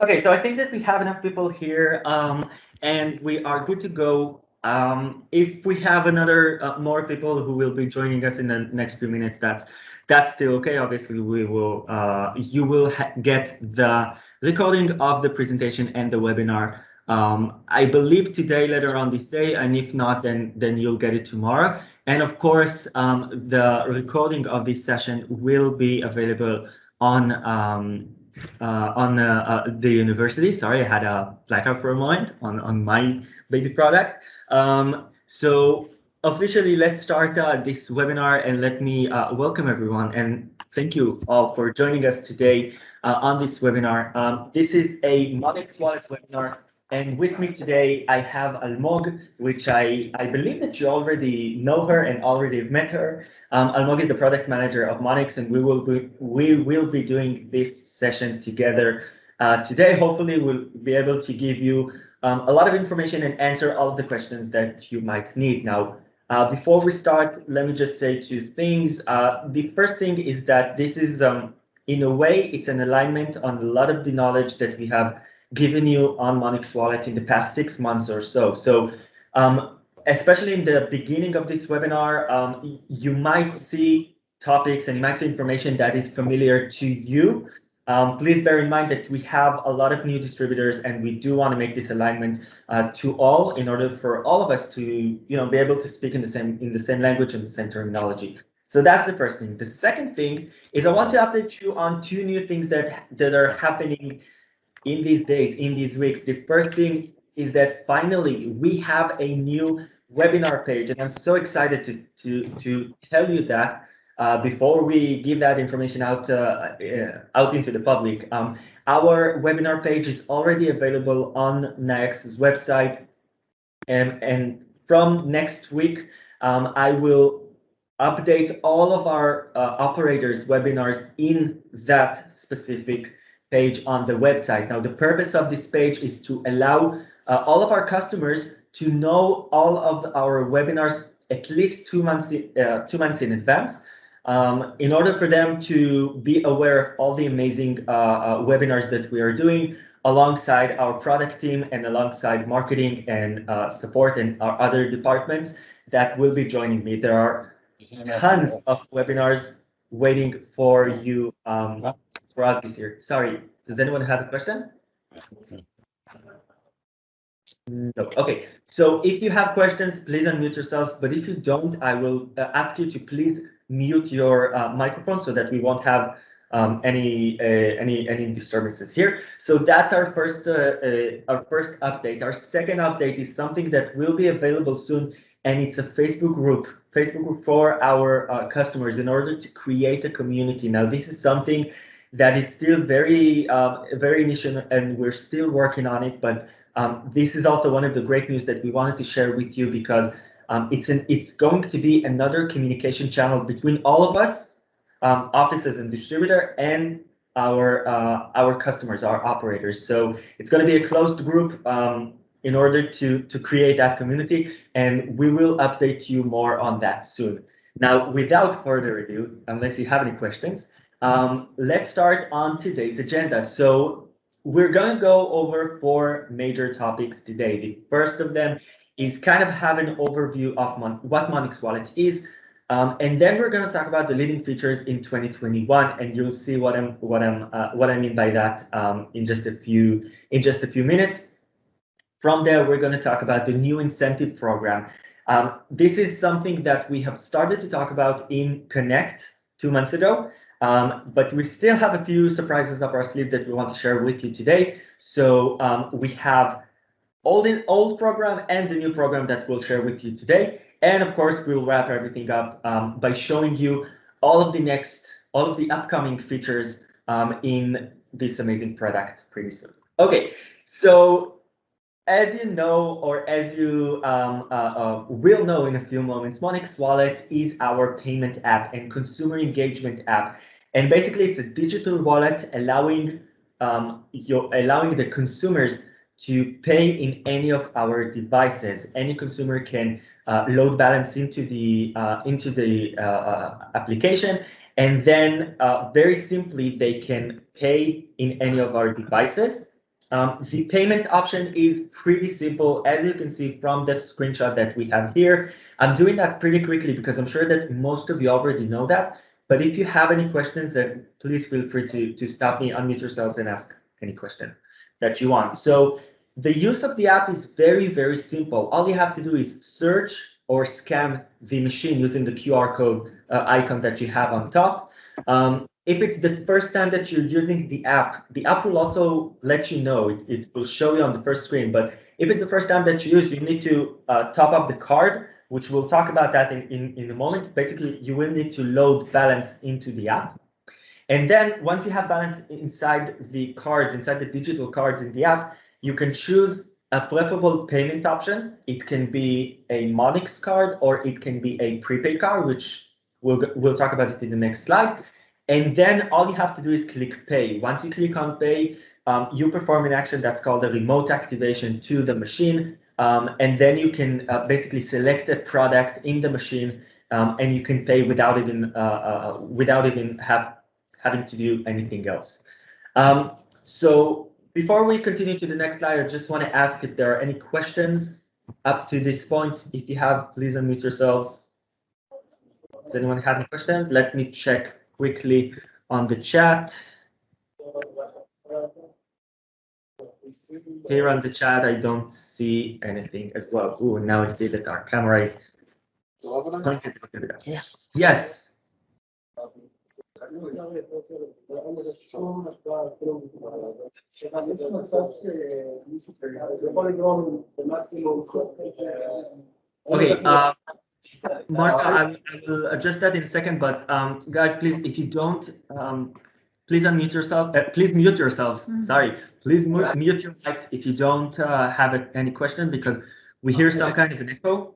Okay, so I think that we have enough people here, and we are good to go. If we have another more people who will be joining us in the next few minutes, that's still okay. Obviously, we will you will get the recording of the presentation and the webinar. I believe today, later on this day, and if not, then you'll get it tomorrow. And of course, the recording of this session will be available on the university. Sorry, I had a blackout for a moment on my baby product. So officially, let's start this webinar, and let me welcome everyone and thank you all for joining us today on this webinar. This is a Monyx Wallet webinar, and with me today I have Almog, which I believe that you already know her and already have met her. Almog is the product manager of Monyx, and we will be doing this session together today. Hopefully, we'll be able to give you a lot of information and answer all of the questions that you might need. Now, before we start, let me just say two things. The first thing is that this is, in a way, it's an alignment on a lot of the knowledge that we have given you on Monyx Wallet in the past 6 months or so. So, especially in the beginning of this webinar, you might see topics and you might see information that is familiar to you. Please bear in mind that we have a lot of new distributors, and we do want to make this alignment to all in order for all of us to, be able to speak in the same language and the same terminology. So that's the first thing. The second thing is I want to update you on two new things that are happening in these days, in these weeks. The first thing is that finally we have a new webinar page, and I'm so excited to tell you that before we give that information out out into the public. Our webinar page is already available on Nyx's website, and from next week I will update all of our operators webinars in that specific page on the website. Now, the purpose of this page is to allow all of our customers to know all of our webinars at least 2 months in advance, in order for them to be aware of all the amazing webinars that we are doing alongside our product team and alongside marketing and support and our other departments that will be joining me. There are tons of webinars waiting for you throughout this year. Sorry, does anyone have a question? No. Okay, so if you have questions, please unmute yourselves. But if you don't, I will ask you to please mute your microphone so that we won't have any disturbances here. So that's our first update. Our second update is something that will be available soon, and it's a Facebook group for our customers in order to create a community. Now, this is something that is still very initial, and we're still working on it, but this is also one of the great news that we wanted to share with you, because it's going to be another communication channel between all of us, offices and distributor, and our customers, our operators. So it's going to be a closed group in order to create that community, and we will update you more on that soon. Now, without further ado, unless you have any questions, let's start on today's agenda. So we're going to go over 4 major topics today. The first of them is kind of have an overview of what Monyx Wallet is, and then we're going to talk about the leading features in 2021, and you'll see what I mean by that in just a few minutes. From there, we're going to talk about the new incentive program. This is something that we have started to talk about in Connect 2 months ago. But we still have a few surprises up our sleeve that we want to share with you today. So we have the old program and the new program that we'll share with you today. And of course, we'll wrap everything up by showing you all of the upcoming features in this amazing product pretty soon. Okay, so as you know, or as you will know in a few moments, Monyx Wallet is our payment app and consumer engagement app. And basically, it's a digital wallet allowing the consumers to pay in any of our devices. Any consumer can load balance into the application, and then very simply they can pay in any of our devices. The payment option is pretty simple, as you can see from the screenshot that we have here. I'm doing that pretty quickly because I'm sure that most of you already know that. But if you have any questions, then please feel free to stop me, unmute yourselves, and ask any question that you want. So the use of the app is very, very simple. All you have to do is search or scan the machine using the QR code icon that you have on top. If it's the first time that you're using the app will also let you know. It will show you on the first screen. But if it's the first time that you use, you need to top up the card, which we'll talk about that in a moment. Basically, you will need to load balance into the app. And then once you have balance inside the cards, inside the digital cards in the app, you can choose a preferable payment option. It can be a Monyx card or it can be a prepaid card, which we'll talk about it in the next slide. And then all you have to do is click pay. Once you click on pay, you perform an action that's called a remote activation to the machine. And then you can basically select a product in the machine and you can pay without even having to do anything else. So before we continue to the next slide, I just want to ask if there are any questions up to this point. If you have, please unmute yourselves. Does anyone have any questions? Let me check quickly on the chat. Here on the chat, I don't see anything as well. Ooh, now I see that our camera is pointed. Yeah. Yes. Okay, Marta, I will adjust that in a second, but guys, please, if you don't, please unmute yourself. Please mute yourselves. Sorry, please mute your mics if you don't have any question, because we hear some kind of an echo.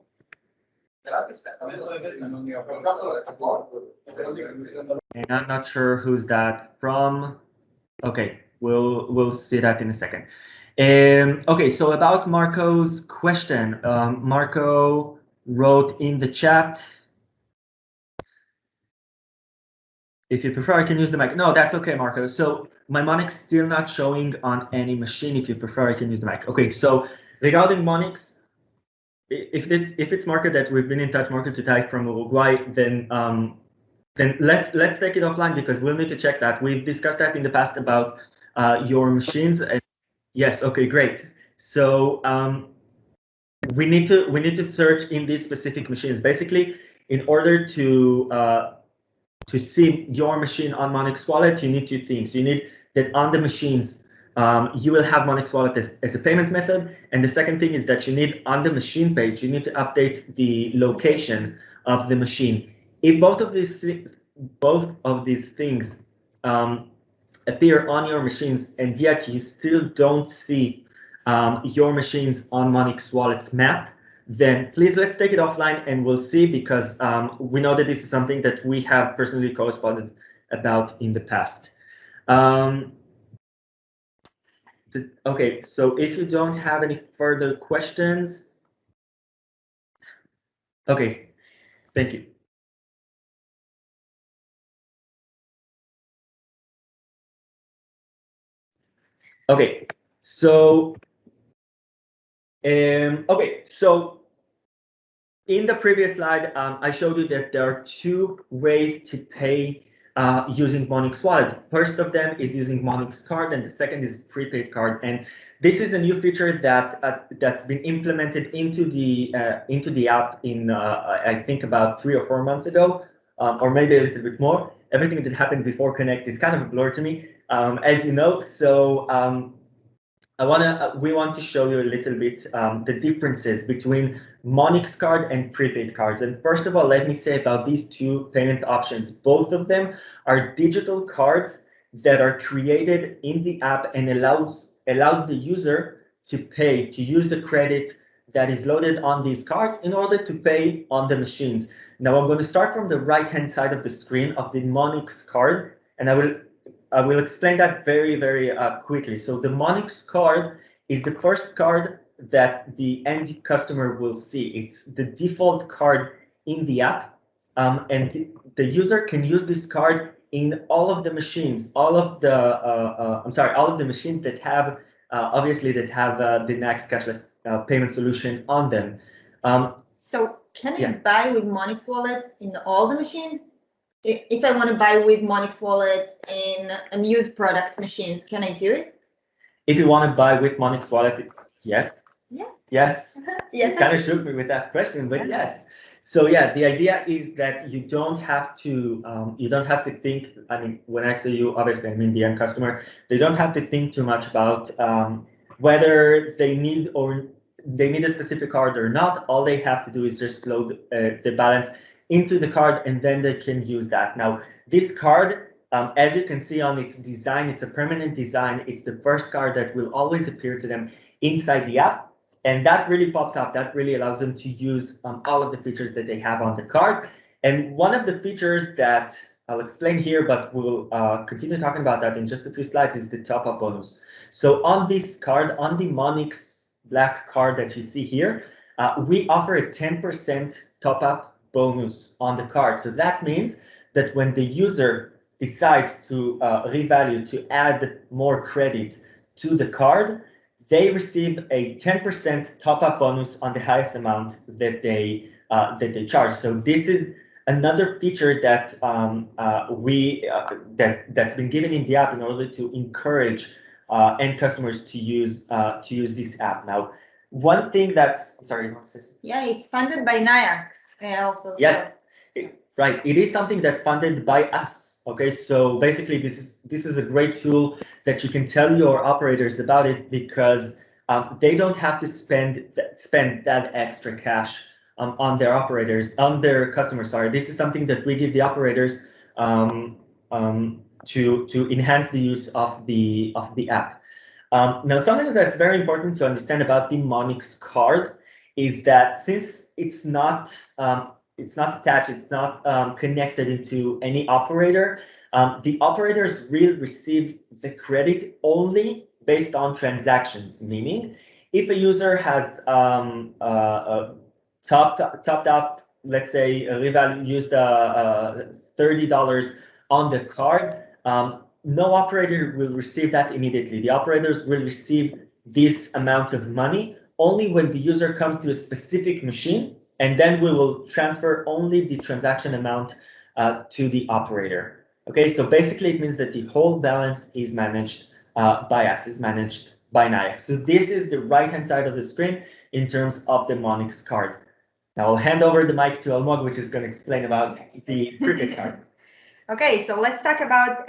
And I'm not sure who's that from. Okay, we'll see that in a second. Okay, so about Marco's question, Marco wrote in the chat, if you prefer, I can use the mic. No, that's okay, Marco. So my Monyx still not showing on any machine. If you prefer, I can use the mic. Okay, so regarding Monyx, if it's Marco that we've been in touch, Marco to type from Uruguay, then let's take it offline because we'll need to check that. We've discussed that in the past about your machines. Yes, okay, great. So we need to search in these specific machines. Basically, in order to see your machine on Monyx Wallet, you need two things. You need that on the machines, you will have Monyx Wallet as a payment method. And the second thing is that you need on the machine page, you need to update the location of the machine. If both of these things appear on your machines and yet you still don't see your machines on Monyx Wallet's map, then please let's take it offline and we'll see, because we know that this is something that we have personally corresponded about in the past. Okay, so if you don't have any further questions, okay, thank you. Okay, so in the previous slide, I showed you that there are two ways to pay using Monyx Wallet. First of them is using Monyx card, and the second is prepaid card. And this is a new feature that that's been implemented into the app in I think about 3 or 4 months ago, or maybe a little bit more. Everything that happened before Connect is kind of a blur to me, as you know. So we want to show you a little bit the differences between Monyx card and prepaid cards. And first of all, let me say about these two payment options. Both of them are digital cards that are created in the app and allows the user to pay, to use the credit that is loaded on these cards in order to pay on the machines. Now I'm going to start from the right-hand side of the screen of the Monyx card, and I will explain that very, very quickly. So the Monyx card is the first card that the end customer will see. It's the default card in the app, and the user can use this card in all of the machines, all of the machines that have obviously that have the Nayax cashless payment solution on them. So can I buy with Monyx wallet in all the machines? If I want to buy with Monyx wallet in Amuse products machines, can I do it? If you want to buy with Monyx wallet, yes. Yes. Yes. Yes. You kind of shook me with that question, but yes. So yeah, the idea is that you don't have to think. I mean, when I say you, obviously I mean the end customer. They don't have to think too much about whether they need a specific card or not. All they have to do is just load the balance into the card, and then they can use that. Now, this card, as you can see on its design, it's a permanent design. It's the first card that will always appear to them inside the app. And that really pops up. That really allows them to use all of the features that they have on the card. And one of the features that I'll explain here, but we'll continue talking about that in just a few slides, is the top-up bonus. So on this card, on the Monyx black card that you see here, we offer a 10% top-up bonus on the card. So that means that when the user decides to revalue, to add more credit to the card, they receive a 10% top-up bonus on the highest amount that they charge. So this is another feature that that's been given in the app in order to encourage end customers to use this app. Now, one thing that's yeah, it's funded by Nayax also. Yes, right. It is something that's funded by us. Okay, so basically, this is a great tool that you can tell your operators about it, because they don't have to spend that extra cash on their customers. Sorry, this is something that we give the operators to enhance the use of the app. Now, something that's very important to understand about the Monyx card is that since it's not attached, it's not connected into any operator, the operators will receive the credit only based on transactions. Meaning, if a user has topped up, let's say used $30 on the card, no operator will receive that immediately. The operators will receive this amount of money only when the user comes to a specific machine, and then we will transfer only the transaction amount to the operator. Okay, so basically it means that the whole balance is managed by us, is managed by Nayax. So this is the right-hand side of the screen in terms of the Monyx card. Now I'll hand over the mic to Almog, which is going to explain about the prepaid card. Okay, so let's talk about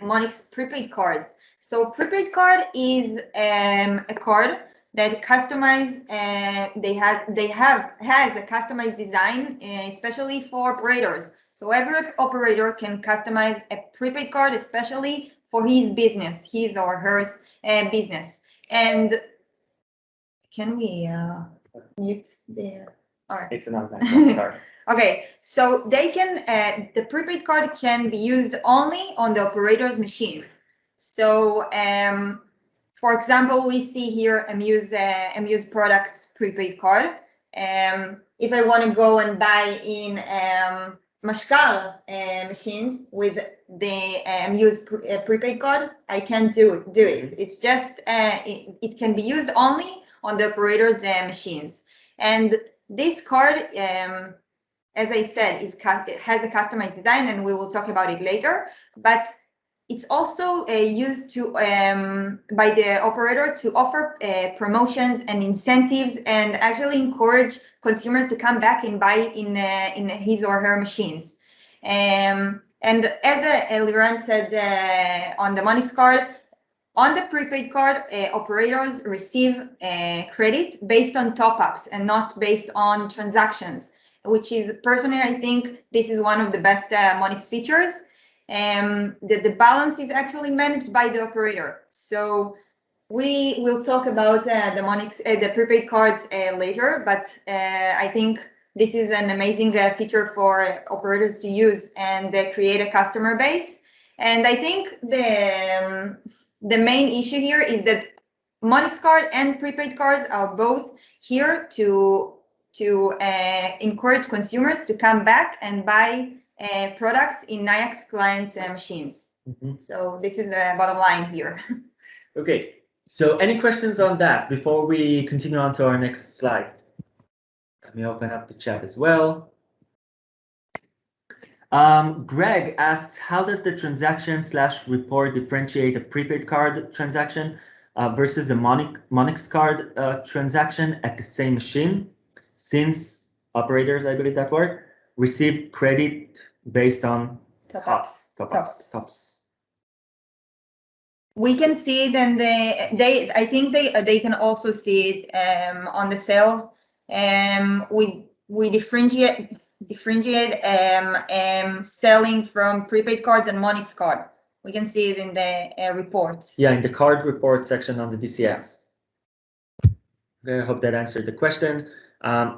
Monyx prepaid cards. So prepaid card is a card that customize has a customized design, especially for operators. So every operator can customize a prepaid card, especially for his business, his or her business. And can we mute the? Or? It's another one. Sorry. Okay, so they can the prepaid card can be used only on the operator's machines. So for example, we see here Amuse products prepaid card. If I want to go and buy in Mashkal machines with the Amuse prepaid card, I can do it. It's just it can be used only on the operator's machines. And this card, as I said, it has a customized design, and we will talk about it later. But it's also used to by the operator to offer promotions and incentives, and actually encourage consumers to come back and buy in his or her machines. And as Liran said on the Monyx card, on the prepaid card, operators receive credit based on top-ups and not based on transactions, which is personally, I think this is one of the best Monyx features. The balance is actually managed by the operator. So we will talk about the Monyx, the prepaid cards later, but I think this is an amazing feature for operators to use and create a customer base. And I think the main issue here is that Monyx card and prepaid cards are both here to encourage consumers to come back and buy products in Nayax clients' machines. Mm-hmm. So this is the bottom line here. Okay, So any questions on that before we continue on to our next slide? Let me open up the chat as well. Greg asks, how does the transaction / report differentiate a prepaid card transaction versus a Monyx card transaction at the same machine, since operators, I believe that word, received credit based on top-ups. We can see it, and I think they can also see it on the sales. We differentiate selling from prepaid cards and Monyx card. We can see it in the reports. Yeah, in the card report section on the DCS. Okay, I hope that answered the question.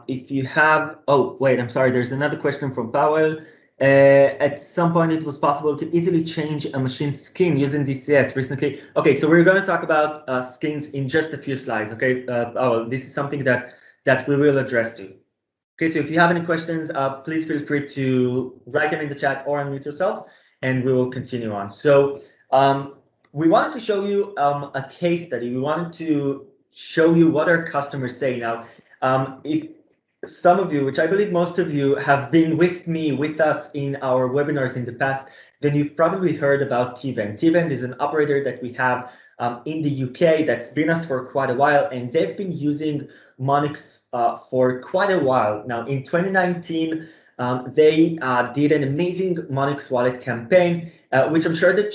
If you have, oh wait, I'm sorry, there's another question from Powell. At some point it was possible to easily change a machine skin using DCS recently. Okay, so we're going to talk about skins in just a few slides. Okay, Powell, this is something that we will address too. Okay, so if you have any questions, please feel free to write them in the chat or unmute yourselves, and we will continue on. So we wanted to show you a case study. We wanted to show you what our customers say. Now, if some of you, which I believe most of you, have been with us in our webinars in the past, then you've probably heard about T-Vend. T-Vend is an operator that we have in the UK that's been us for quite a while, and they've been using Monyx for quite a while. Now, in 2019, they did an amazing Monyx wallet campaign, which I'm sure that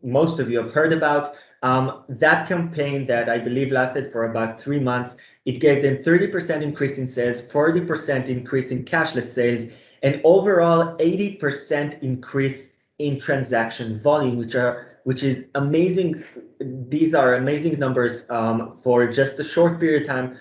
most of you have heard about. That campaign that I believe lasted for about 3 months, it gave them 30% increase in sales, 40% increase in cashless sales, and overall 80% increase in transaction volume, which is amazing. These are amazing numbers for just a short period of time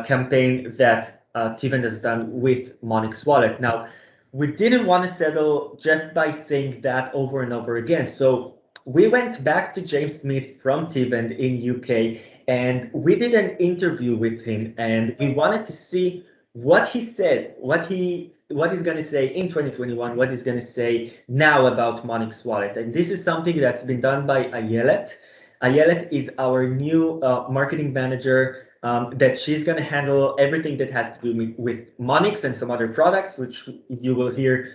campaign that T-Vend has done with Monyx Wallet. Now, we didn't want to settle just by saying that over and over again. So we went back to James Smith from T-Vend in UK, and we did an interview with him, and we wanted to see what he said, what he's going to say in 2021, what he's going to say now about Monyx Wallet. And this is something that's been done by Ayelet. Ayelet is our new marketing manager, that she's going to handle everything that has to do with Monyx and some other products, which you will hear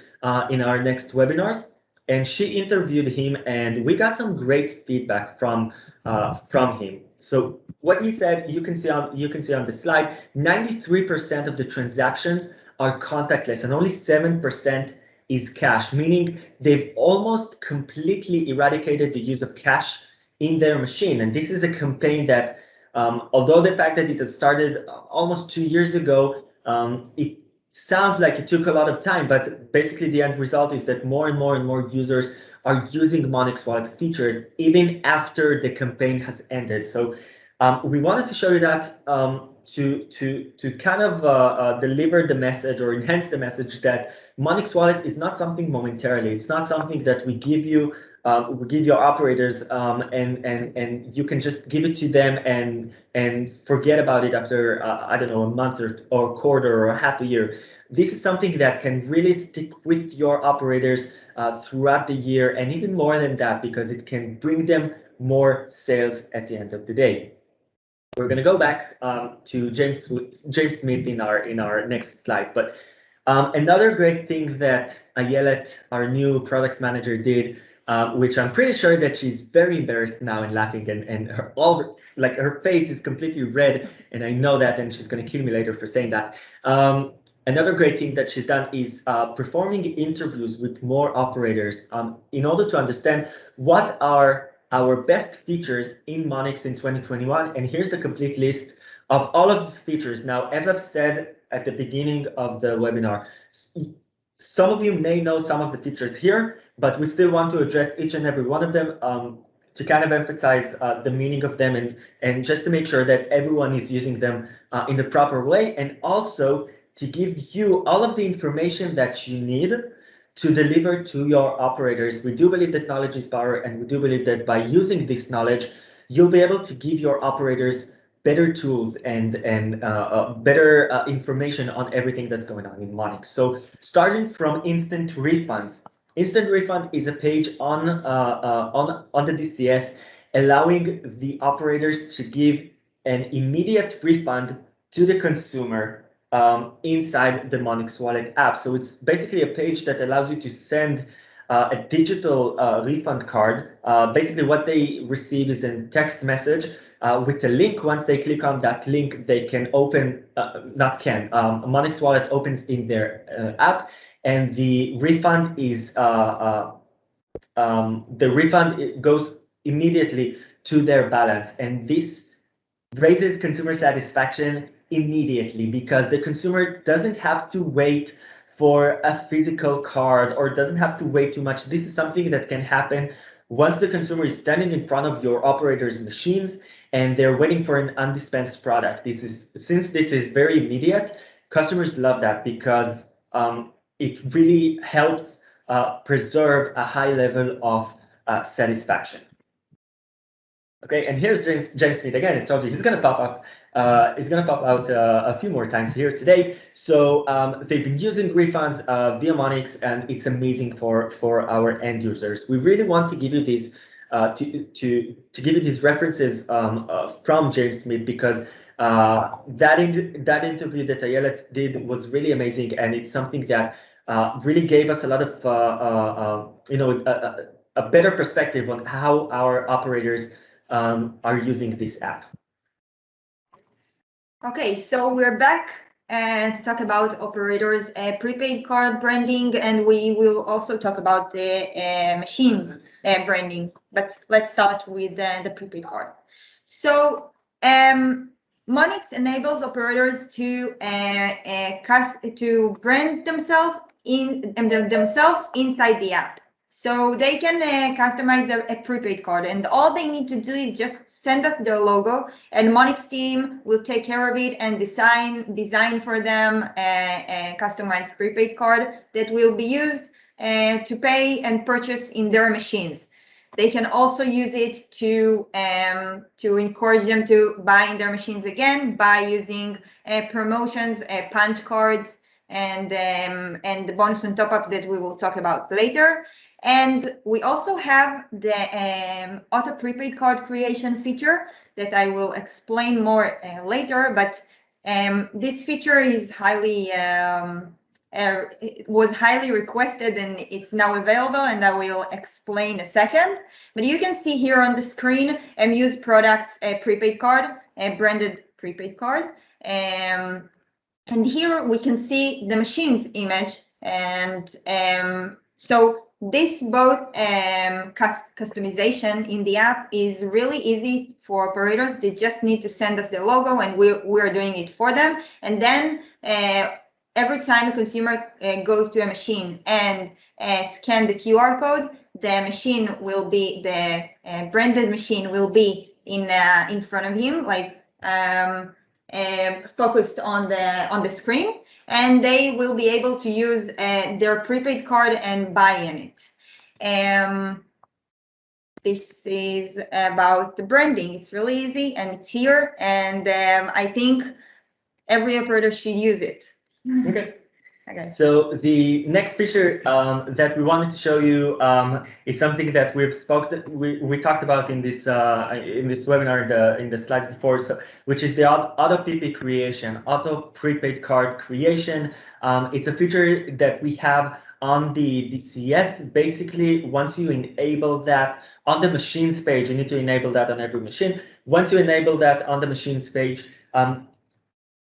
in our next webinars. And she interviewed him, and we got some great feedback from him. So what he said, you can see on the slide, 93% of the transactions are contactless, and only 7% is cash, meaning they've almost completely eradicated the use of cash in their machine. And this is a campaign that, although the fact that it has started almost 2 years ago, it sounds like it took a lot of time, but basically the end result is that more and more users are using Monyx Wallet features even after the campaign has ended. So we wanted to show you that to kind of deliver the message or enhance the message that Monyx Wallet is not something momentarily. It's not something that we give you operators and you can just give it to them and forget about it after I don't know, a month or a quarter or a half a year. This is something that can really stick with your operators throughout the year, and even more than that, because it can bring them more sales at the end of the day. We're going to go back to James Smith in our next slide. But another great thing that Ayelet, our new product manager, did, which I'm pretty sure that she's very embarrassed now and laughing, and her face is completely red, and I know that, and she's going to kill me later for saying that. Another great thing that she's done is performing interviews with more operators in order to understand what are our best features in Monyx in 2021. And here's the complete list of all of the features. Now, as I've said at the beginning of the webinar, some of you may know some of the features here, but we still want to address each and every one of them to kind of emphasize the meaning of them and just to make sure that everyone is using them in the proper way, and also to give you all of the information that you need to deliver to your operators. We do believe that knowledge is power, and we do believe that by using this knowledge, you'll be able to give your operators better tools and better information on everything that's going on in Monyx. So starting from instant refunds. Instant refund is a page on the DCS, allowing the operators to give an immediate refund to the consumer inside the Monyx Wallet app. So it's basically a page that allows you to send a digital refund card. Basically, what they receive is a text message with a link. Once they click on that link, they can open, Monyx Wallet opens in their app, and the refund is goes immediately to their balance, and this raises consumer satisfaction immediately because the consumer doesn't have to wait for a physical card or doesn't have to wait too much. This is something that can happen once the consumer is standing in front of your operator's machines and they're waiting for an undispensed product. Since this is very immediate, customers love that because it really helps preserve a high level of satisfaction. Okay, and here's James Smith again. I told you he's going to pop up. He's going to pop out a few more times here today. So they've been using refunds via Monyx, and it's amazing for our end users. We really want to give you these to give you these references from James Smith because that interview that Ayelet did was really amazing, and it's something that really gave us a lot of a better perspective on how our operators are using this app. Okay, so we're back to talk about operators prepaid card branding, and we will also talk about the machines branding. But let's start with the prepaid card. So Monyx enables operators to brand themselves inside the app. So they can customize a prepaid card, and all they need to do is just send us their logo, and Monyx team will take care of it and design for them a customized prepaid card that will be used to pay and purchase in their machines. They can also use it to encourage them to buy in their machines again by using promotions, punch cards, and the bonus and top up that we will talk about later. And we also have the auto prepaid card creation feature that I will explain more later. But this feature is was highly requested, and it's now available, and I will explain a second. But you can see here on the screen Muse Products prepaid card, a branded prepaid card. And here we can see the machine's image, and so this both customization in the app is really easy for operators. They just need to send us their logo, and we're doing it for them. And then every time a consumer goes to a machine and scan the QR code, the machine will be the branded machine will be in front of him, like focused on the screen, and they will be able to use their prepaid card and buy in it. This is about the branding. It's really easy, and it's here, and I think every operator should use it. Okay. Okay. So the next feature that we wanted to show you is something that we talked about in this webinar in the slides before, so which is the auto PP creation, auto prepaid card creation. It's a feature that we have on the DCS. Basically, once you enable that on the machines page, you need to enable that on every machine. Once you enable that on the machines page,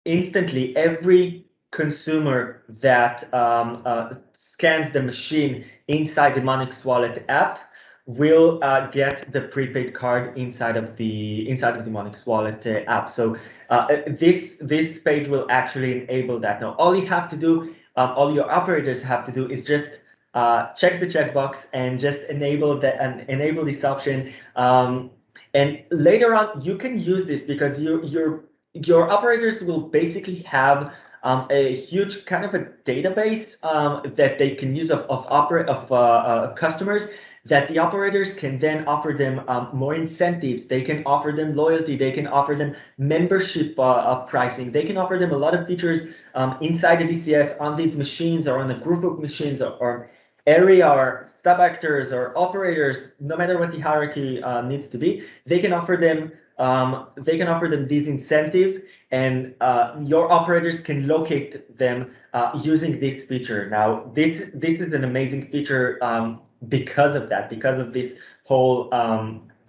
instantly every consumer that scans the machine inside the Monyx Wallet app will get the prepaid card inside of the Monyx Wallet app. So this page will actually enable that. Now, all you have to do, all your operators have to do, is just check the checkbox and just enable this option. And later on, you can use this because your operators will basically have a huge kind of a database that they can use of customers, that the operators can then offer them more incentives. They can offer them loyalty. They can offer them membership pricing. They can offer them a lot of features inside the DCS on these machines or on a group of machines or area or sub actors or operators, no matter what the hierarchy needs to be, they can offer them these incentives, and your operators can locate them using this feature. Now, this is an amazing feature because of that, because of this whole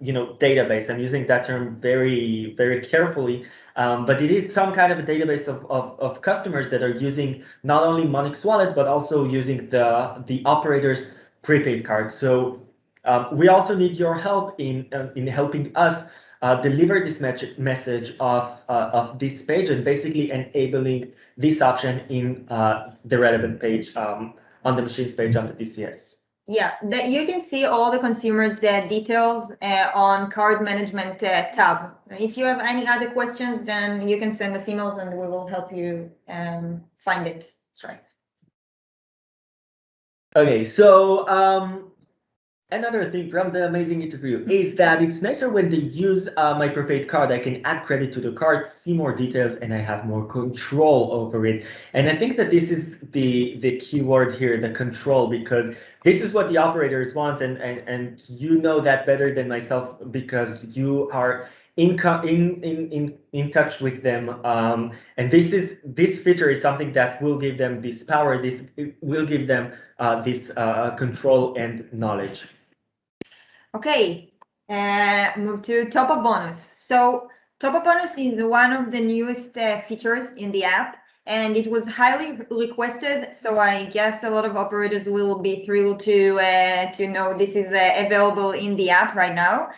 database. I'm using that term very, very carefully, but it is some kind of a database of customers that are using not only Monyx Wallet, but also using the operator's prepaid card. So we also need your help in helping us deliver this message of this page and basically enabling this option in the relevant page on the machines page on the DCS. Yeah, that you can see all the consumers' details on card management tab. If you have any other questions, then you can send us emails and we will help you find it. That's right. Okay, so another thing from the amazing interview is that it's nicer when they use my prepaid card. I can add credit to the card, see more details, and I have more control over it. And I think that this is the key word here, the control, because this is what the operators want, and you know that better than myself because you are in touch with them. And this feature is something that will give them this power. This will give them this control and knowledge. Okay, move to top-up bonus. So top-up bonus is one of the newest features in the app, and it was highly requested. So I guess a lot of operators will be thrilled to know this is available in the app right now.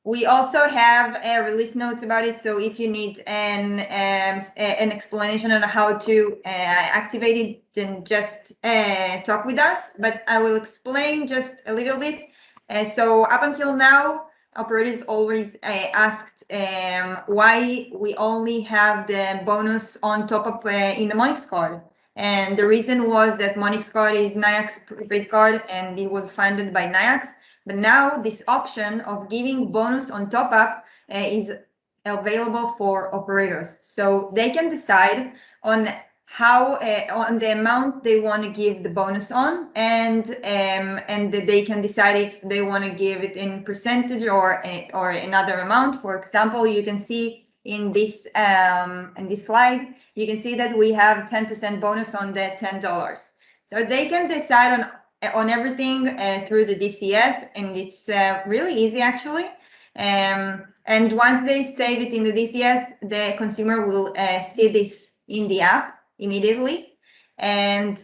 We also have release notes about it. So if you need an explanation on how to activate it, then just talk with us. But I will explain just a little bit. So up until now, operators always asked why we only have the bonus on top up in the Monyx card. And the reason was that Monyx card is Nayax prepaid card and it was funded by Nayax. But now this option of giving bonus on top up is available for operators. So they can decide on how on the amount they want to give the bonus on, and they can decide if they want to give it in percentage or another amount. For example, you can see in this slide, you can see that we have 10% bonus on the $10. So they can decide on everything through the DCS, and it's really easy actually. And once they save it in the DCS, the consumer will see this in the app immediately. And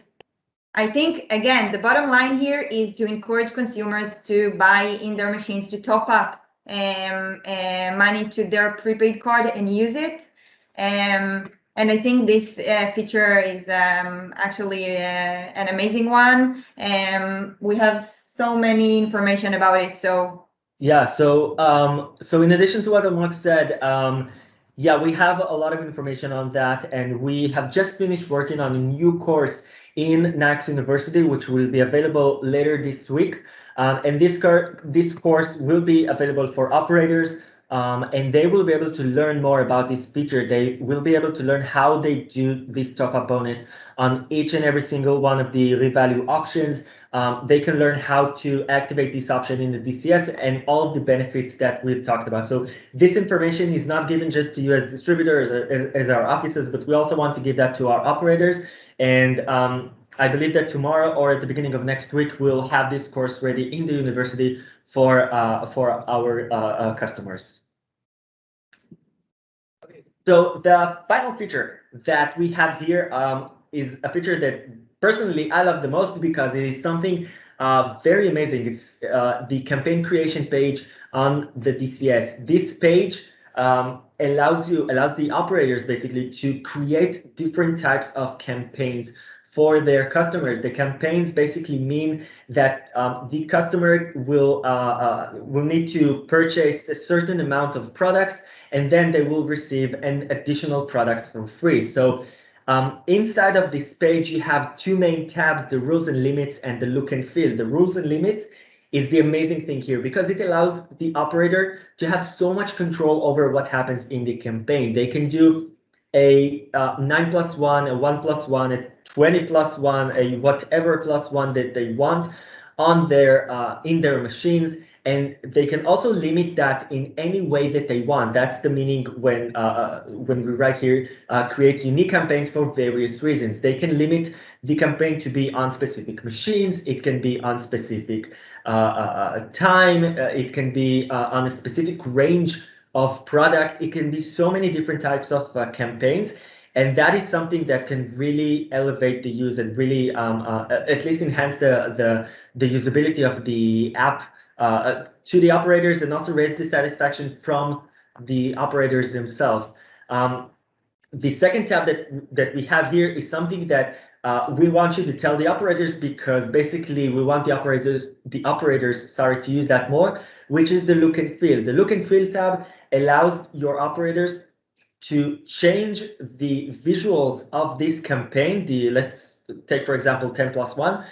I think, again, the bottom line here is to encourage consumers to buy in their machines, to top up money to their prepaid card and use it. And I think this feature is actually an amazing one. We have so many information about it. So yeah, so in addition to what Amok said, yeah, we have a lot of information on that, and we have just finished working on a new course in Nayax University, which will be available later this week. And this course will be available for operators. And they will be able to learn more about this feature. They will be able to learn how they do this top-up bonus on each and every single one of the revalue options. They can learn how to activate this option in the DCS and all of the benefits that we've talked about. So this information is not given just to you as distributors, as our offices, but we also want to give that to our operators. And I believe that tomorrow or at the beginning of next week, we'll have this course ready in the university for our customers. Okay. So the final feature that we have here is a feature that personally I love the most because it is something very amazing. It's the campaign creation page on the DCS. This page allows the operators basically to create different types of campaigns for their customers. The campaigns basically mean that the customer will need to purchase a certain amount of products, and then they will receive an additional product for free. So inside of this page, you have two main tabs, the rules and limits and the look and feel. The rules and limits is the amazing thing here because it allows the operator to have so much control over what happens in the campaign. They can do a 9+1, a 1+1, a 20 plus one, a whatever plus one that they want on their in their machines, and they can also limit that in any way that they want. That's the meaning when we write here, create unique campaigns for various reasons. They can limit the campaign to be on specific machines. It can be on specific time. It can be on a specific range of product. It can be so many different types of campaigns. And that is something that can really elevate the use and really at least enhance the usability of the app to the operators, and also raise the satisfaction from the operators themselves. The second tab that we have here is something that we want you to tell the operators, because basically we want the operators, sorry, to use that more, which is the look and feel. The look and feel tab allows your operators to change the visuals of this campaign. Let's take, for example, 10 plus 1.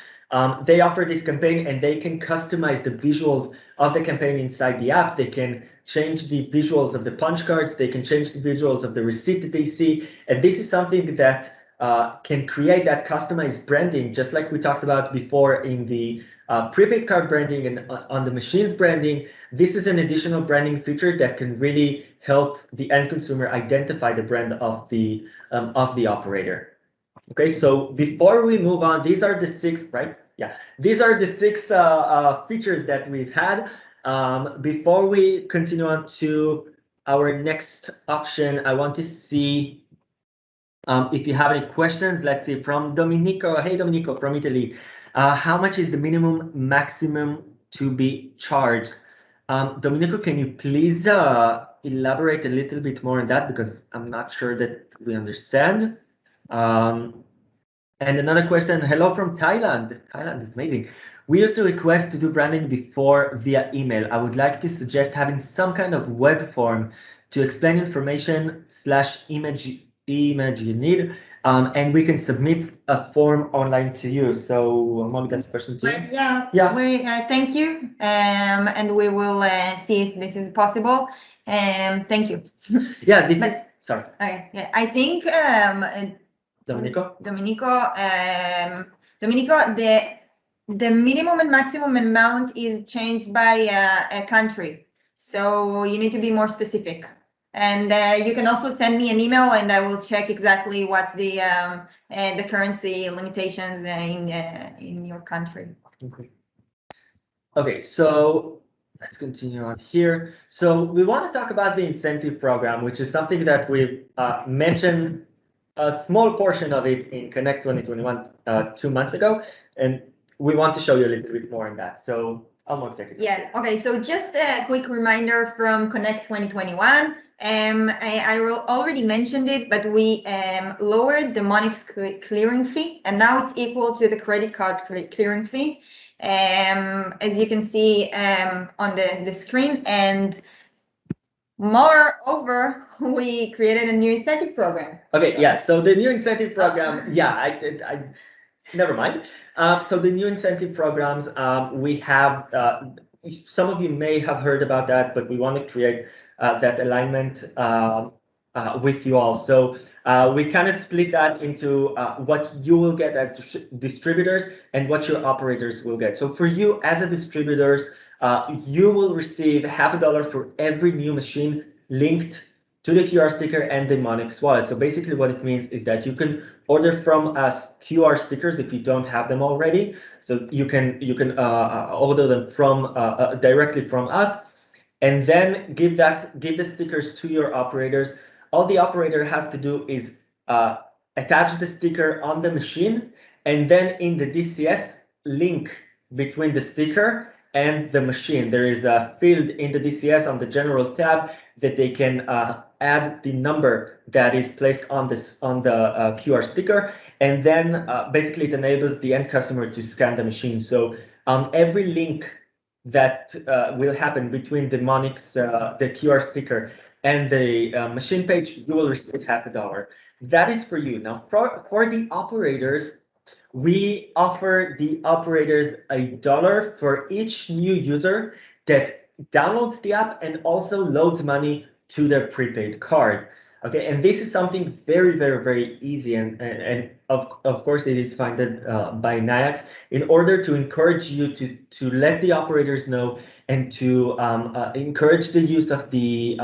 They offer this campaign and they can customize the visuals of the campaign inside the app. They can change the visuals of the punch cards. They can change the visuals of the receipt that they see. And this is something that can create that customized branding, just like we talked about before in the prepaid card branding and on the machines branding. This is an additional branding feature that can really help the end consumer identify the brand of the operator. Okay, so before we move on, these are the 6, right? Yeah, these are the 6 features that we've had. Before we continue on to our next option, I want to see if you have any questions. Let's see, from Domenico. Hey, Domenico from Italy. How much is the minimum maximum to be charged? Domenico, can you please elaborate a little bit more on that, because I'm not sure that we understand. And another question, hello from Thailand. Thailand is amazing. We used to request to do branding before via email. I would like to suggest having some kind of web form to explain information / image you need, and we can submit a form online to you. So, Mommy, that's a question to you. Yeah. We thank you, and we will see if this is possible. Thank you. Yeah, this is sorry. Okay. Yeah, I think Domenico, the minimum and maximum amount is changed by a country, so you need to be more specific. And you can also send me an email, and I will check exactly what's the currency limitations in your country. Okay, so let's continue on here. So we want to talk about the incentive program, which is something that we've mentioned a small portion of it in Connect 2021 2 months ago, and we want to show you a little bit more on that. So I'll take it. Yeah. Okay. So just a quick reminder from Connect 2021. I already mentioned it, but we lowered the Monyx clearing fee, and now it's equal to the credit card clearing fee, as you can see on the screen. And moreover, we created a new incentive program. Okay, yeah. So the new incentive program, yeah, I never mind. So the new incentive programs, we have. Some of you may have heard about that, but we want to create that alignment with you all. So we kind of split that into what you will get as distributors and what your operators will get. So for you as a distributors, you will receive $50 for every new machine linked to the QR sticker and the Monyx wallet. So basically what it means is that you can order from us QR stickers if you don't have them already. So you can order them from directly from us, and then give the stickers to your operators. All the operator has to do is attach the sticker on the machine, and then in the DCS link between the sticker and the machine, there is a field in the DCS on the general tab that they can add the number that is placed on the QR sticker, and then basically it enables the end customer to scan the machine. So every link that will happen between the Monyx, the QR sticker, and the machine page, you will receive $50. That is for you. Now, for the operators, we offer the operators $1 for each new user that downloads the app and also loads money to their prepaid card. Okay, and this is something very, very, very easy, and of course it is funded by NIAX in order to encourage you to let the operators know and to encourage the use of the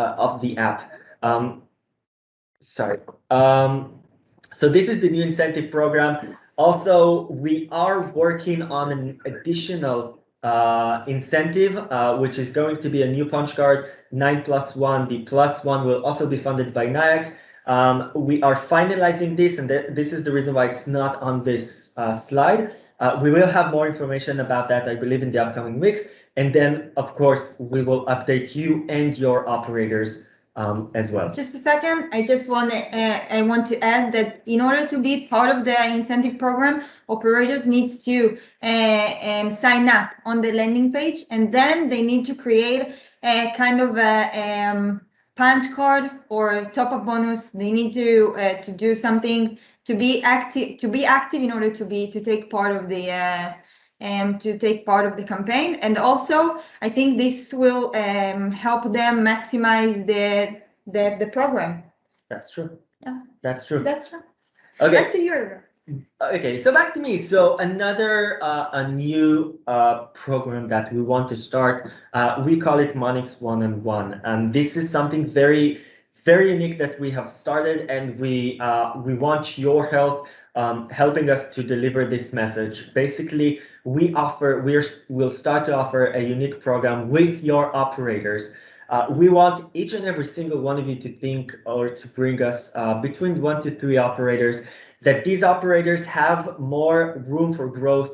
app. Sorry. So this is the new incentive program. Also, we are working on an additional incentive, which is going to be a new punch card, 9+1. The +1 will also be funded by NIAX. We are finalizing this, and this is the reason why it's not on this slide. We will have more information about that, I believe, in the upcoming weeks. And then, of course, we will update you and your operators as well. Just a second, I just want to add that in order to be part of the incentive program, operators needs to sign up on the landing page, and then they need to create a kind of a punch card or top-up bonus. They need to do something to be active in order to take part of the campaign. And also, I think this will help them maximize the program. That's true. Yeah. That's true. That's true. Okay. Back to you. Okay, so back to me. So another a new program that we want to start. We call it Monyx One-on-One, and this is something very, very unique that we have started, and we want your help helping us to deliver this message. Basically, we'll start to offer a unique program with your operators. We want each and every single one of you to think or to bring us between 1 to 3 operators, that these operators have more room for growth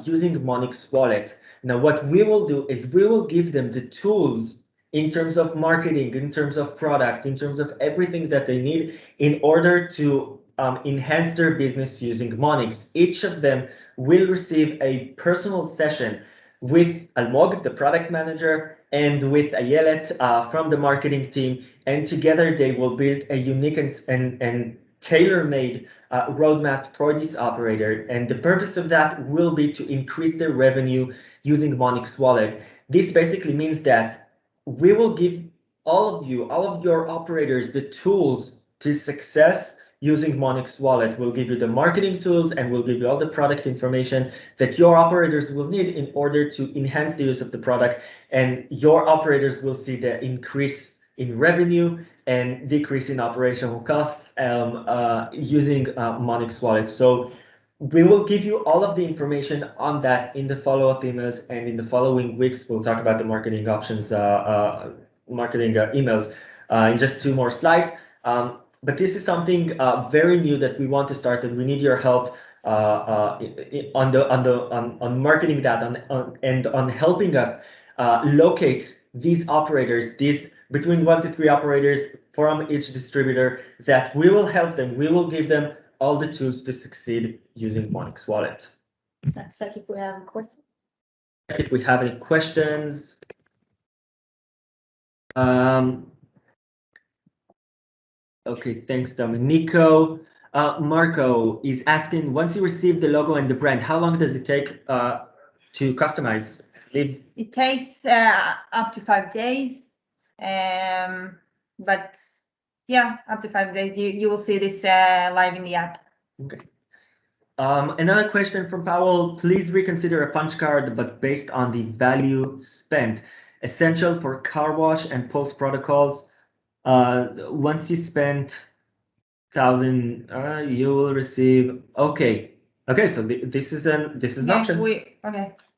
using Monyx Wallet. Now, what we will do is we will give them the tools in terms of marketing, in terms of product, in terms of everything that they need in order to enhance their business using Monyx. Each of them will receive a personal session with Almog, the product manager, and with Ayelet from the marketing team, and together they will build a unique and tailor-made roadmap for this operator. And the purpose of that will be to increase their revenue using Monyx Wallet. This basically means that we will give all of your operators, the tools to success using Monyx Wallet. We'll give you the marketing tools, and we'll give you all the product information that your operators will need in order to enhance the use of the product. And your operators will see the increase in revenue and decrease in operational costs using Monyx Wallet. So we will give you all of the information on that in the follow-up emails, and in the following weeks, we'll talk about the marketing options, marketing emails in just 2 more slides. But this is something very new that we want to start, and we need your help on marketing that and on helping us locate these operators, these between 1 to 3 operators from each distributor, that we will help them. We will give them all the tools to succeed using Monyx Wallet. Let's check if we have a question. If we have any questions. Okay, thanks, Domenico. Marco is asking, once you receive the logo and the brand, how long does it take to customize? It takes up to 5 days. But yeah, up to 5 days, you will see this live in the app. Okay. Another question from Powell, please reconsider a punch card, but based on the value spent, essential for car wash and pulse protocols. Once you spend 1,000, you will receive. Okay, so this is an option.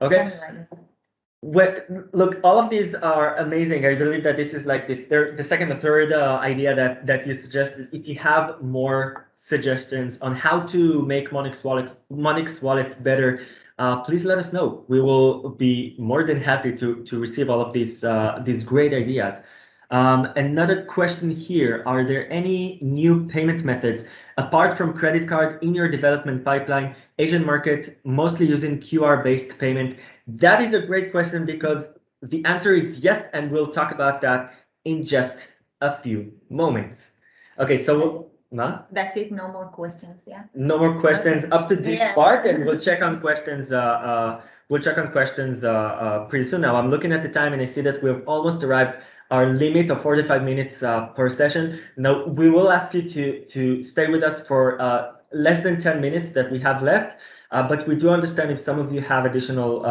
Okay. Well, look, all of these are amazing. I believe that this is like the second or third idea that you suggested. If you have more suggestions on how to make Monyx Wallet better, please let us know. We will be more than happy to receive all of these great ideas. Another question here, are there any new payment methods apart from credit card in your development pipeline? Asian market mostly using QR-based payment. That is a great question, because the answer is yes, and we'll talk about that in just a few moments. Okay, so that's it, no more questions, yeah? No more questions up to this part, and we'll check on questions. We'll we'll check on questions pretty soon. Now I'm looking at the time and I see that we've almost arrived our limit of 45 minutes per session. Now we will ask you to stay with us for less than 10 minutes that we have left, but we do understand if some of you have additional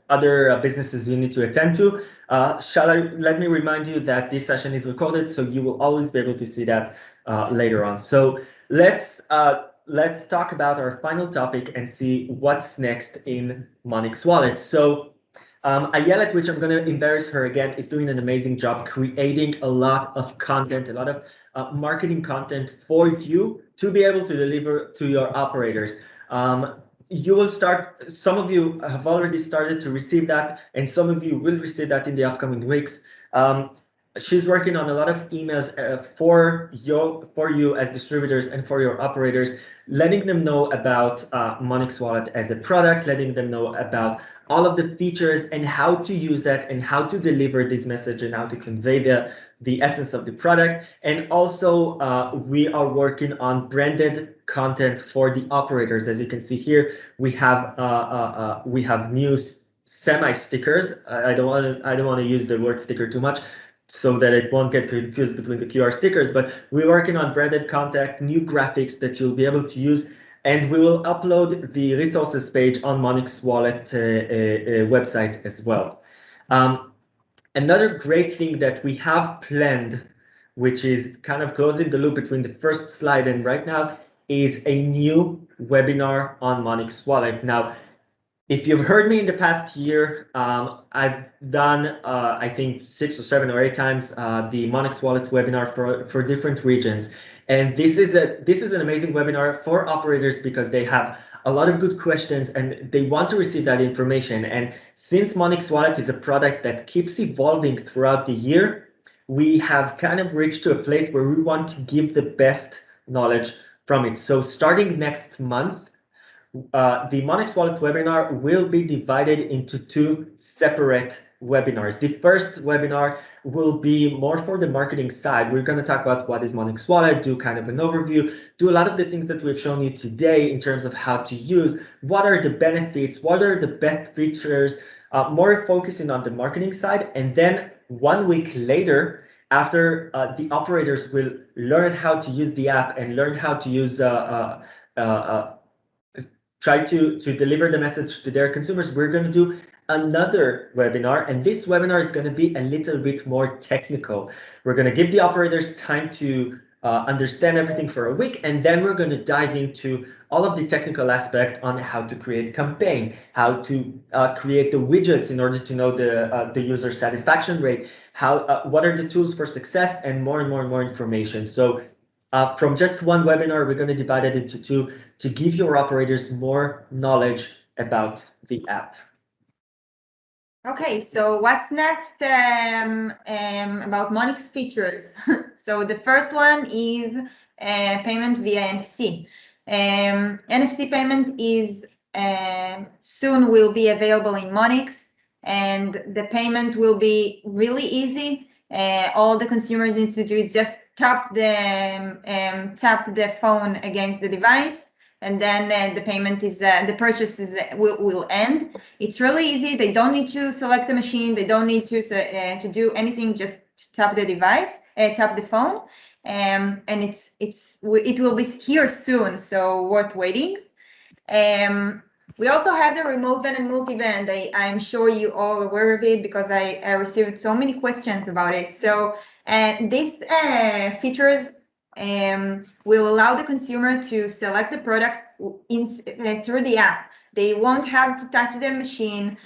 other businesses you need to attend to. Let me remind you that this session is recorded, so you will always be able to see that later on. So let's talk about our final topic and see what's next in Monyx Wallet. So Ayelet, which I'm going to embarrass her again, is doing an amazing job creating a lot of content, a lot of marketing content for you to be able to deliver to your operators. You will start, some of you have already started to receive that, and some of you will receive that in the upcoming weeks. She's working on a lot of emails for you as distributors and for your operators, letting them know about Monyx Wallet as a product, letting them know about all of the features and how to use that and how to deliver this message and how to convey the essence of the product. And also, we are working on branded content for the operators. As you can see here, we have new semi stickers. I don't want to use the word sticker too much, so that it won't get confused between the QR stickers, but we're working on branded content, new graphics that you'll be able to use, and we will upload the resources page on Monyx Wallet website as well. Another great thing that we have planned, which is kind of closing the loop between the first slide and right now, is a new webinar on Monyx Wallet. Now, if you've heard me in the past year, I've done, I think, 6 or 7 or 8 times the Monyx Wallet webinar for different regions. And this is an amazing webinar for operators because they have a lot of good questions and they want to receive that information. And since Monyx Wallet is a product that keeps evolving throughout the year, we have kind of reached to a place where we want to give the best knowledge from it. So starting next month, the Monyx Wallet webinar will be divided into 2 separate webinars. The first webinar will be more for the marketing side. We're going to talk about what is Monyx Wallet, do kind of an overview, do a lot of the things that we've shown you today in terms of how to use, what are the benefits, what are the best features, more focusing on the marketing side. And then 1 week later, after the operators will learn how to use the app and learn how to use try to deliver the message to their consumers, we're going to do another webinar, and this webinar is going to be a little bit more technical. We're going to give the operators time to understand everything for a week, and then we're going to dive into all of the technical aspect on how to create campaign, how to create the widgets in order to know the user satisfaction rate, how what are the tools for success, and more information. So from just one webinar, we're going to divide it into 2 to give your operators more knowledge about the app. Okay, so what's next about Monyx features? So the first one is payment via NFC. NFC payment is soon will be available in Monyx, and the payment will be really easy. All the consumers need to do is just tap the phone against the device, and then the payment is the purchase will end. It's really easy. They don't need to select the machine. They don't need to do anything. Just tap the device, tap the phone, and it will be here soon. So worth waiting. We also have the remote band and multi-band. I'm sure you all aware of it because I received so many questions about it. So these features will allow the consumer to select the product through the app. They won't have to touch the machine.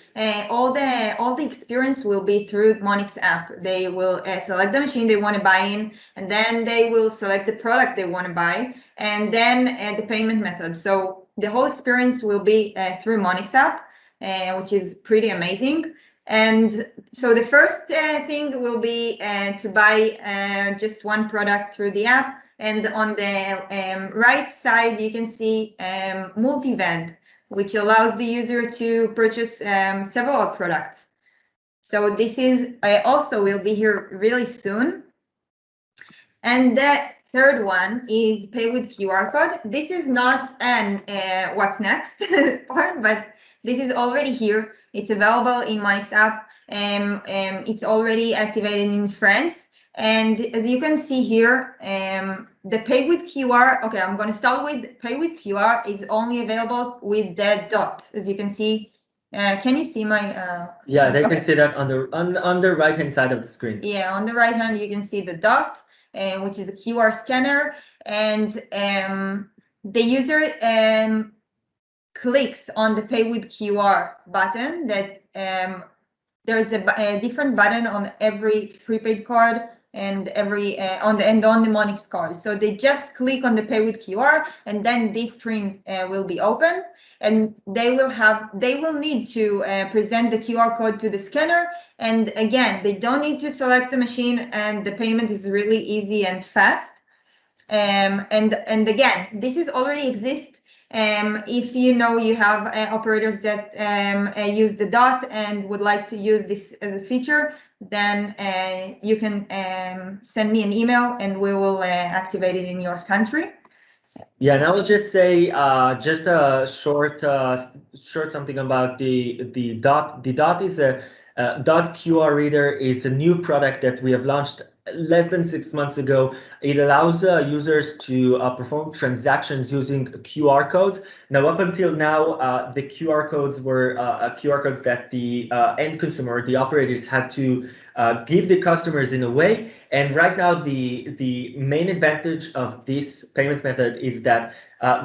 All the experience will be through Monyx app. They will select the machine they want to buy in, and then they will select the product they want to buy, and then the payment method. So the whole experience will be through Monyx app, which is pretty amazing. And so the first thing will be to buy just one product through the app. And on the right side, you can see multi-band, which allows the user to purchase several products. So this is also will be here really soon. And the third one is pay with QR code. This is not an what's next part, but This is already here. It's available in Monyx app. It's already activated in France. And as you can see here, the pay with QR, okay, I'm going to start with pay with QR is only available with the dot, as you can see. Can you see my? Yeah, they can see that on the right hand side of the screen. Yeah, on the right hand you can see the dot, which is a QR scanner, and the user clicks on the pay with QR button. That there's a different button on every prepaid card and every on the Monyx card. So they just click on the pay with QR, and then this screen will be open, and they will need to present the QR code to the scanner. And again, they don't need to select the machine, and the payment is really easy and fast. And again, this is already exist. If you know you have operators that use the dot and would like to use this as a feature, then you can send me an email and we will activate it in your country. Yeah, and I will just say just a short something about the dot. The dot is a dot QR reader is a new product that we have launched less than 6 months ago. It allows users to perform transactions using QR codes. Now, up until now, the QR codes were QR codes that the end consumer, the operators, had to give the customers in a way. And right now, the main advantage of this payment method is that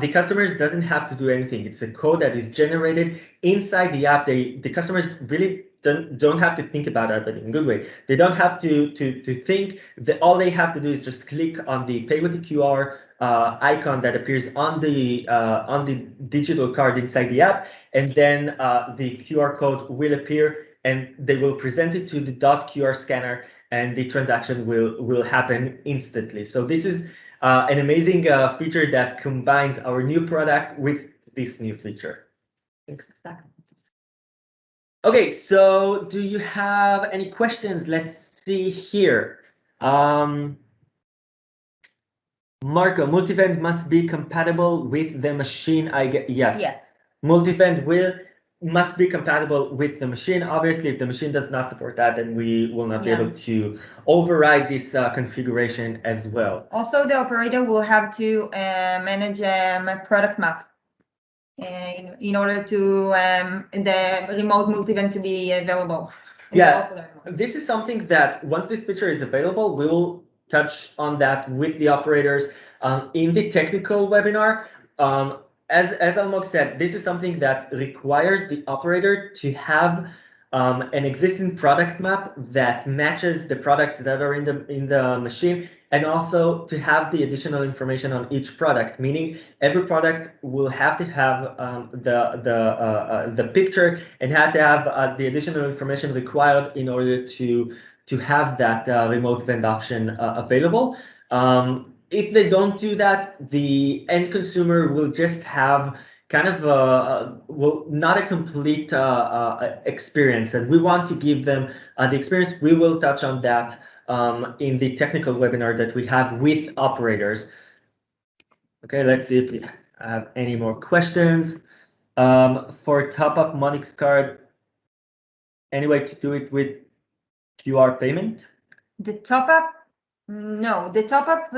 the customers doesn't have to do anything. It's a code that is generated inside the app. The customers really don't have to think about it, but in a good way. They don't have to think. All they have to do is just click on the pay with the QR icon that appears on the digital card inside the app, and then the QR code will appear, and they will present it to the .QR scanner, and the transaction will happen instantly. So this is an amazing feature that combines our new product with this new feature. Thanks. Okay, so do you have any questions? Let's see here. Marco, multivend must be compatible with the machine. Yes. Yeah. Multivend must be compatible with the machine. Obviously, if the machine does not support that, then we will not be able to override this configuration as well. Also, the operator will have to manage a product map in order to the remote multivend to be available. Yeah, this is something that once this feature is available, we will touch on that with the operators in the technical webinar. As Almog said, this is something that requires the operator to have an existing product map that matches the products that are in the machine, and also to have the additional information on each product. Meaning, every product will have to have the picture and have to have the additional information required in order to have that remote vend option available. If they don't do that, the end consumer will just have kind of not a complete experience, and we want to give them the experience. We will touch on that in the technical webinar that we have with operators. Okay, let's see if we have any more questions. For top-up Monyx card, any way to do it with QR payment? The top-up? No, the top-up,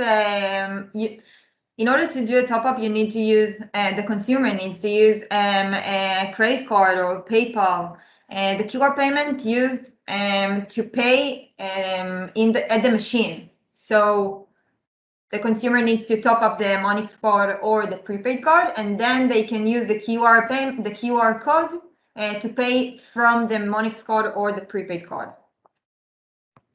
in order to do a top-up, you need to use, the consumer needs to use a credit card or PayPal. The QR payment used to pay at the machine. So the consumer needs to top up the Monyx card or the prepaid card, and then they can use the QR code to pay from the Monyx card or the prepaid card.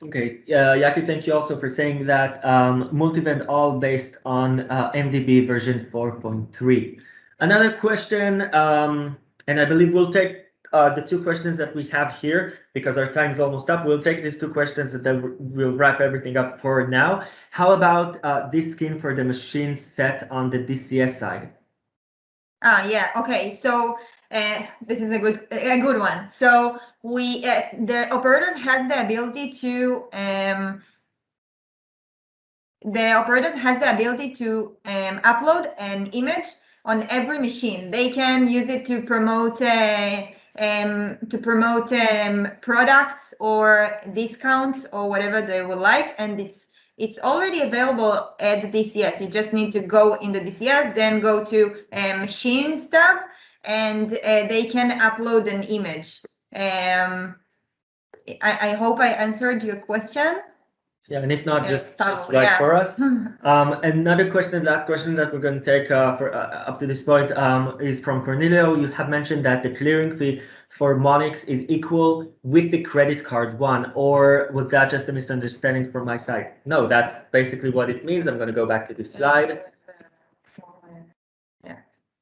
Okay, Yaki, thank you also for saying that. Multivend all based on MDB version 4.3. Another question, and I believe we'll take the two questions that we have here because our time is almost up. We'll take these two questions and then we'll wrap everything up for now. How about this skin for the machine set on the DCS side? Yeah, okay, so this is a good one. So the operators had the ability to upload an image on every machine. They can use it to promote products or discounts or whatever they would like, and it's already available at the DCS. You just need to go in the DCS, then go to Machines tab, and they can upload an image. I hope I answered your question. Yeah, and if not, just Totally, write yeah. for us. Another question, last question that we're going to take for up to this point is from Cornelio. You have mentioned that the clearing fee for Monyx is equal with the credit card one, or was that just a misunderstanding from my side? No, that's basically what it means. I'm going to go back to this slide.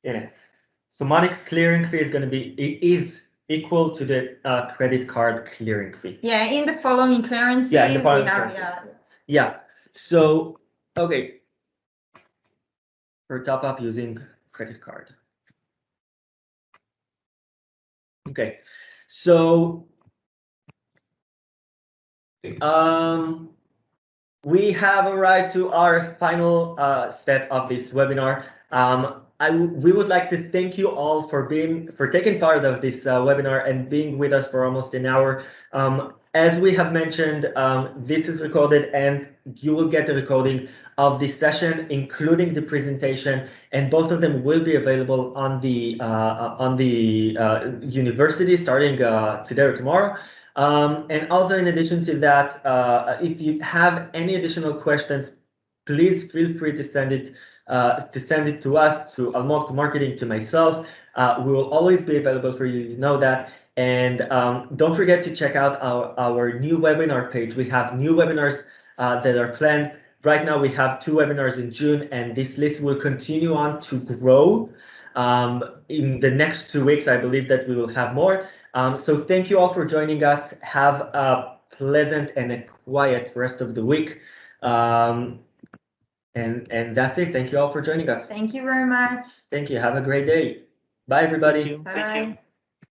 Yeah. So Monyx clearing fee is going to be, it is equal to the credit card clearing fee. Yeah, in the following currencies, Yeah, in the following we have, currencies. Yeah. So, okay. For top up using credit card. Okay. So, we have arrived to our final step of this webinar. We would like to thank you all for taking part of this webinar and being with us for almost an hour. As we have mentioned, this is recorded, and you will get the recording of this session, including the presentation, and both of them will be available on the university starting today or tomorrow. And also, in addition to that, if you have any additional questions, please feel free to send it to us, to Almog, to marketing, to myself. We will always be available for you. You know that. And don't forget to check out our new webinar page. We have new webinars that are planned. Right now, we have 2 webinars in June, and this list will continue on to grow. In the next 2 weeks, I believe that we will have more. So thank you all for joining us. Have a pleasant and a quiet rest of the week. And that's it. Thank you all for joining us. Thank you very much. Thank you. Have a great day. Bye, everybody. Bye-bye.